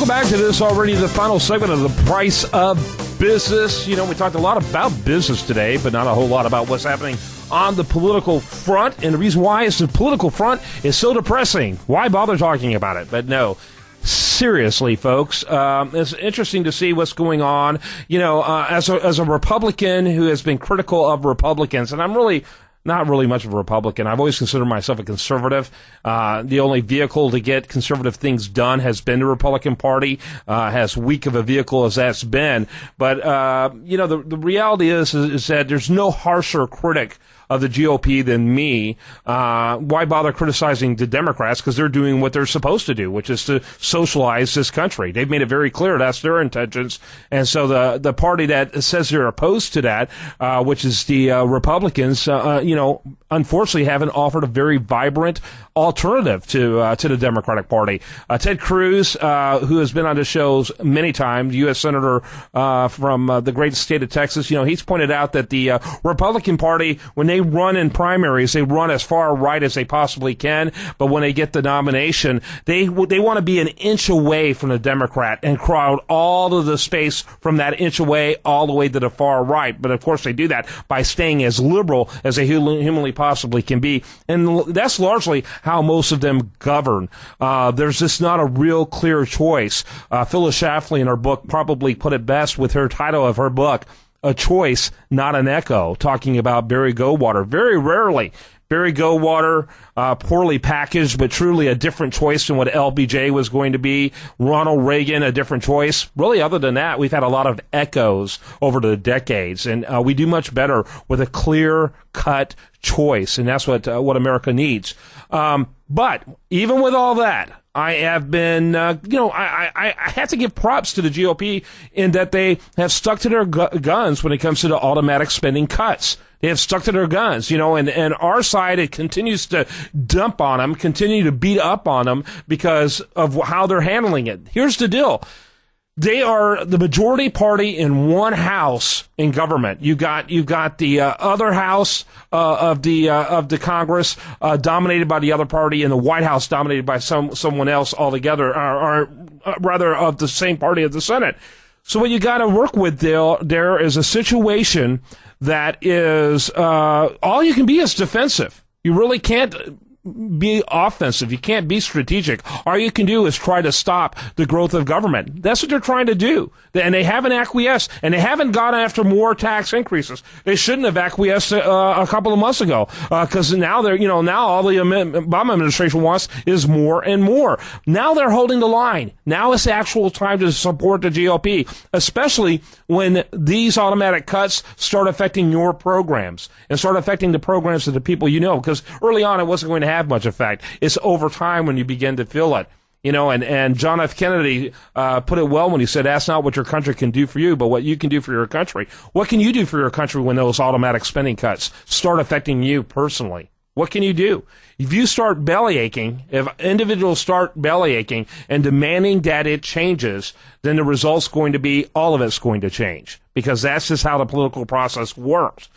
Welcome back to this already the final segment of The Price of Business. You know, we talked a lot about business today, but not a whole lot about what's happening on the political front. And the reason why is the political front is so depressing. Why bother talking about it? But no, seriously, folks, it's interesting to see what's going on. You know, as a Republican who has been critical of Republicans, and I'm really not really much of a Republican. I've always considered myself a conservative. The only vehicle to get conservative things done has been the Republican Party, as weak of a vehicle as that's been. But, you know, the reality is that there's no harsher critic of the GOP than me. Why bother criticizing the Democrats? Because they're doing what they're supposed to do, which is to socialize this country. They've made it very clear that's their intentions. And so the party that says they're opposed to that, which is the Republicans, you know, unfortunately haven't offered a very vibrant alternative to the Democratic Party. Ted Cruz, who has been on the shows many times, U.S. Senator from the great state of Texas, you know, he's pointed out that the Republican Party, when they run in primaries, they run as far right as they possibly can, but when they get the nomination, they want to be an inch away from the Democrat and crowd all of the space from that inch away all the way to the far right. But of course they do that by staying as liberal as they humanly possibly can be, and that's largely how most of them govern. There's just not a real clear choice. Phyllis Schlafly in her book probably put it best with her title of her book, A Choice, Not an Echo, talking about Barry Goldwater. Very rarely Barry Goldwater, poorly packaged, but truly a different choice than what LBJ was going to be. Ronald Reagan, a different choice. Really, other than that, we've had a lot of echoes over the decades, and we do much better with a clear-cut choice, and that's what America needs. But even with all that, I have been, you know, I have to give props to the GOP in that they have stuck to their guns when it comes to the automatic spending cuts. They have stuck to their guns, you know, and our side, it continues to dump on them, continue to beat up on them because of how they're handling it. Here's the deal. They are the majority party in one house in government. You got the other house of the Congress dominated by the other party, and the White House dominated by someone else altogether, or rather of the same party of the Senate. So what you got to work with there is a situation that is all you can be is defensive. You really can't be offensive. You can't be strategic. All you can do is try to stop the growth of government. That's what they're trying to do. And they haven't acquiesced, and they haven't gone after more tax increases. They shouldn't have acquiesced a couple of months ago, because now now all the Obama administration wants is more and more. Now they're holding the line. Now is the actual time to support the GOP, especially when these automatic cuts start affecting your programs and start affecting the programs of the people you know, because early on it wasn't going to have much effect. It's over time when you begin to feel it. You know, and John F. Kennedy put it well when he said, ask not what your country can do for you, but what you can do for your country. What can you do for your country when those automatic spending cuts start affecting you personally? What can you do? If you start bellyaching, if individuals start bellyaching and demanding that it changes, then the result's going to be all of it's going to change, because that's just how the political process works.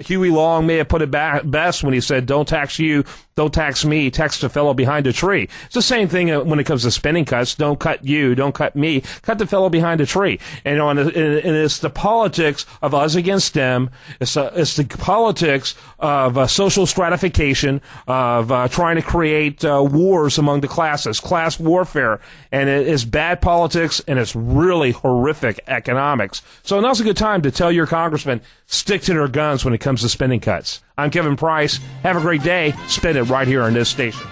Huey Long may have put it best when he said, don't tax you, don't tax me, tax the fellow behind a tree. It's the same thing when it comes to spending cuts. Don't cut you, don't cut me, cut the fellow behind a tree. And it's the politics of us against them. It's the politics of social stratification, of trying to create wars among the classes, class warfare. And it is bad politics, and it's really horrific economics. So now's a good time to tell your congressman, stick to their guns when it comes to spending cuts. I'm Kevin Price. Have a great day. Spend it right here on this station.